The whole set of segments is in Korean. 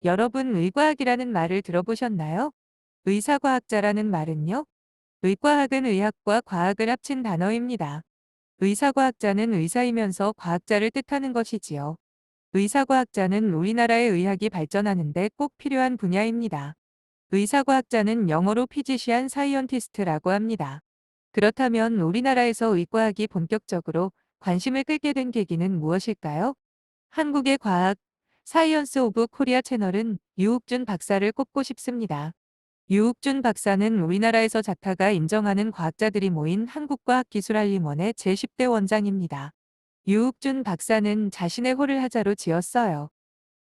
여러분, 의과학이라는 말을 들어보셨나요? 의사과학자라는 말은요? 의과학은 의학과 과학을 합친 단어입니다. 의사과학자는 의사이면서 과학자를 뜻하는 것이지요. 의사과학자는 우리나라의 의학이 발전하는데 꼭 필요한 분야입니다. 의사과학자는 영어로 피지시안 사이언티스트라고 합니다. 그렇다면 우리나라에서 의과학이 본격적으로 관심을 끌게 된 계기는 무엇일까요? 한국의 과학, 사이언스 오브 코리아 채널은 유욱준 박사를 꼽고 싶습니다. 유욱준 박사는 우리나라에서 자타가 인정하는 과학자들이 모인 한국과학기술알림원의 제10대 원장입니다. 유욱준 박사는 자신의 호를 하자로 지었어요.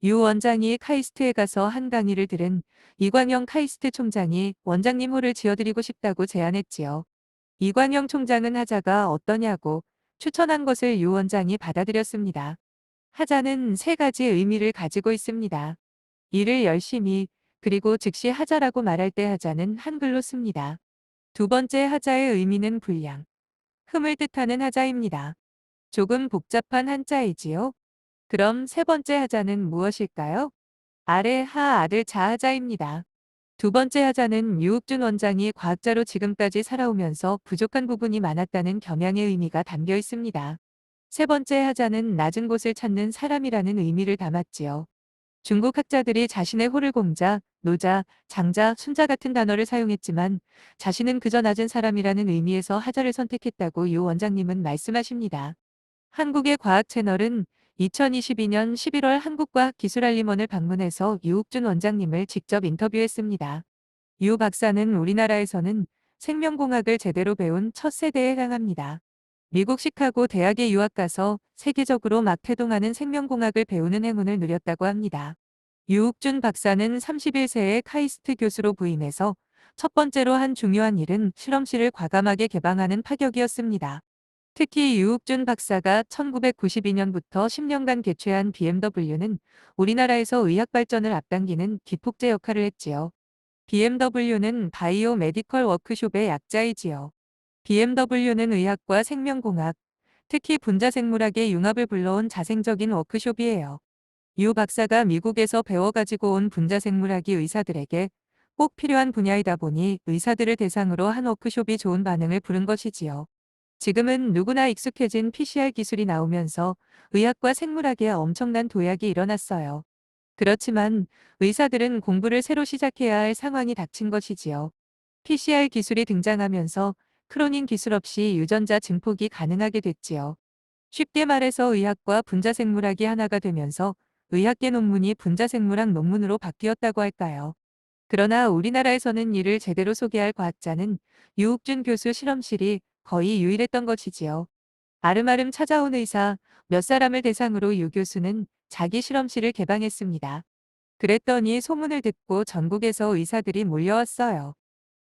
유 원장이 카이스트에 가서 한 강의를 들은 이광영 카이스트 총장이 원장님 호를 지어드리고 싶다고 제안했지요. 이광영 총장은 하자가 어떠냐고 추천한 것을 유 원장이 받아들였습니다. 하자는 세 가지 의미를 가지고 있습니다. 일을 열심히, 그리고 즉시 하자라고 말할 때 하자는 한글로 씁니다. 두 번째 하자의 의미는 분량, 흠을 뜻하는 하자입니다. 조금 복잡한 한자이지요. 그럼 세 번째 하자는 무엇일까요? 아래 하 아들 자 하자입니다. 두 번째 하자는 유욱준 원장이 과학자로 지금까지 살아오면서 부족한 부분이 많았다는 겸양의 의미가 담겨 있습니다. 세 번째 하자는 낮은 곳을 찾는 사람이라는 의미를 담았지요. 중국 학자들이 자신의 호를 공자, 노자, 장자, 순자 같은 단어를 사용했지만 자신은 그저 낮은 사람이라는 의미에서 하자를 선택했다고 유 원장님은 말씀하십니다. 한국의 과학 채널은 2022년 11월 한국과학기술알림원을 방문해서 유욱준 원장님을 직접 인터뷰했습니다. 유 박사는 우리나라에서는 생명공학을 제대로 배운 첫 세대에 해당합니다. 미국 시카고 대학에 유학 가서 세계적으로 막 태동하는 생명공학을 배우는 행운을 누렸다고 합니다. 유욱준 박사는 31세에 카이스트 교수로 부임해서 첫 번째로 한 중요한 일은 실험실을 과감하게 개방하는 파격이었습니다. 특히 유욱준 박사가 1992년부터 10년간 개최한 BMW는 우리나라에서 의학 발전을 앞당기는 기폭제 역할을 했지요. BMW는 바이오 메디컬 워크숍의 약자이지요. BMW는 의학과 생명공학, 특히 분자생물학의 융합을 불러온 자생적인 워크숍이에요. 유 박사가 미국에서 배워가지고 온 분자생물학이 의사들에게 꼭 필요한 분야이다 보니 의사들을 대상으로 한 워크숍이 좋은 반응을 부른 것이지요. 지금은 누구나 익숙해진 PCR 기술이 나오면서 의학과 생물학에 엄청난 도약이 일어났어요. 그렇지만 의사들은 공부를 새로 시작해야 할 상황이 닥친 것이지요. PCR 기술이 등장하면서 크로닝 기술 없이 유전자 증폭이 가능하게 됐지요. 쉽게 말해서 의학과 분자생물학이 하나가 되면서 의학계 논문이 분자생물학 논문으로 바뀌었다고 할까요? 그러나 우리나라에서는 이를 제대로 소개할 과학자는 유욱준 교수 실험실이 거의 유일했던 것이지요. 아름아름 찾아온 의사 몇 사람을 대상으로 유 교수는 자기 실험실을 개방했습니다. 그랬더니 소문을 듣고 전국에서 의사들이 몰려왔어요.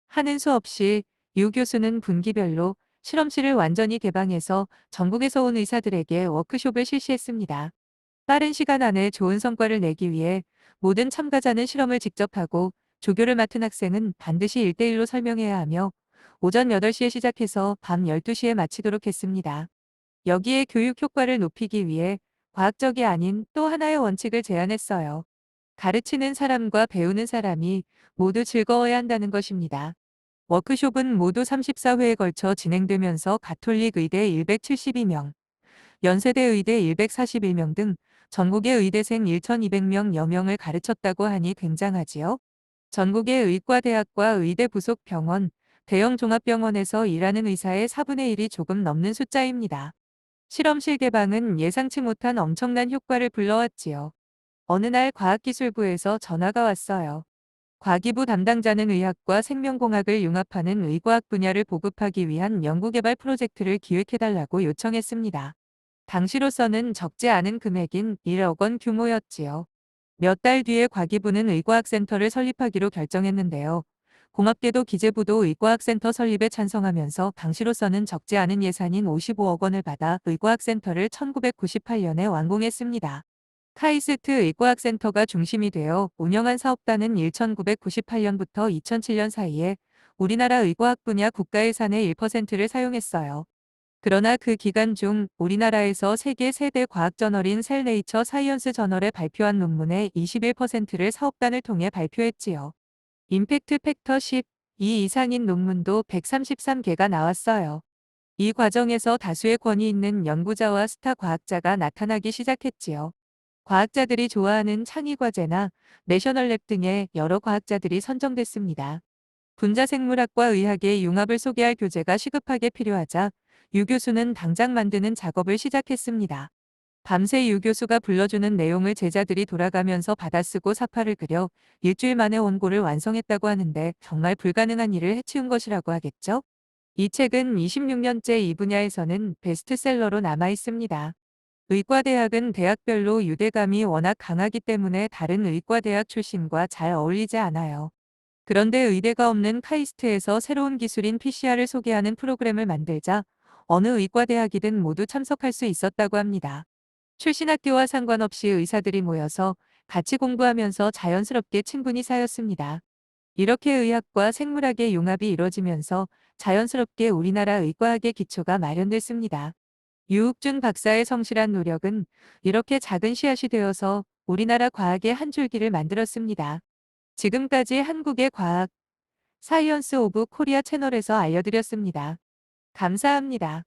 하는 수 없이 유 교수는 분기별로 실험실을 완전히 개방해서 전국에서 온 의사들에게 워크숍을 실시했습니다. 빠른 시간 안에 좋은 성과를 내기 위해 모든 참가자는 실험을 직접 하고 조교를 맡은 학생은 반드시 1대1로 설명해야 하며 오전 8시에 시작해서 밤 12시에 마치도록 했습니다. 여기에 교육 효과를 높이기 위해 과학적이 아닌 또 하나의 원칙을 제안했어요. 가르치는 사람과 배우는 사람이 모두 즐거워야 한다는 것입니다. 워크숍은 모두 34회에 걸쳐 진행되면서 가톨릭 의대 172명, 연세대 의대 141명 등 전국의 의대생 1,200명여 명을 가르쳤다고 하니 굉장하지요. 전국의 의과대학과 의대 부속 병원, 대형 종합병원에서 일하는 의사의 4분의 1이 조금 넘는 숫자입니다. 실험실 개방은 예상치 못한 엄청난 효과를 불러왔지요. 어느 날 과학기술부에서 전화가 왔어요. 과기부 담당자는 의학과 생명공학을 융합하는 의과학 분야를 보급하기 위한 연구개발 프로젝트를 기획해달라고 요청했습니다. 당시로서는 적지 않은 금액인 1억 원 규모였지요. 몇 달 뒤에 과기부는 의과학센터를 설립하기로 결정했는데요. 고맙게도 기재부도 의과학센터 설립에 찬성하면서 당시로서는 적지 않은 예산인 55억 원을 받아 의과학센터를 1998년에 완공했습니다. 카이스트 의과학센터가 중심이 되어 운영한 사업단은 1998년부터 2007년 사이에 우리나라 의과학 분야 국가 예산의 1%를 사용했어요. 그러나 그 기간 중 우리나라에서 세계 세대 과학 저널인 셀 네이처 사이언스 저널에 발표한 논문의 21%를 사업단을 통해 발표했지요. 임팩트 팩터 12 이상인 논문도 133개가 나왔어요. 이 과정에서 다수의 권위 있는 연구자와 스타 과학자가 나타나기 시작했지요. 과학자들이 좋아하는 창의과제나 내셔널랩 등의 여러 과학자들이 선정됐습니다. 분자생물학과 의학의 융합을 소개할 교재가 시급하게 필요하자 유 교수는 당장 만드는 작업을 시작했습니다. 밤새 유 교수가 불러주는 내용을 제자들이 돌아가면서 받아쓰고 사파를 그려 일주일 만에 원고를 완성했다고 하는데 정말 불가능한 일을 해치운 것이라고 하겠죠? 이 책은 26년째 이 분야에서는 베스트셀러로 남아 있습니다. 의과대학은 대학별로 유대감이 워낙 강하기 때문에 다른 의과대학 출신과 잘 어울리지 않아요. 그런데 의대가 없는 카이스트에서 새로운 기술인 PCR을 소개하는 프로그램을 만들자 어느 의과대학이든 모두 참석할 수 있었다고 합니다. 출신 학교와 상관없이 의사들이 모여서 같이 공부하면서 자연스럽게 친분이 쌓였습니다. 이렇게 의학과 생물학의 융합이 이뤄지면서 자연스럽게 우리나라 의과학의 기초가 마련됐습니다. 유욱준 박사의 성실한 노력은 이렇게 작은 씨앗이 되어서 우리나라 과학의 한 줄기를 만들었습니다. 지금까지 한국의 과학, 사이언스 오브 코리아 채널에서 알려드렸습니다. 감사합니다.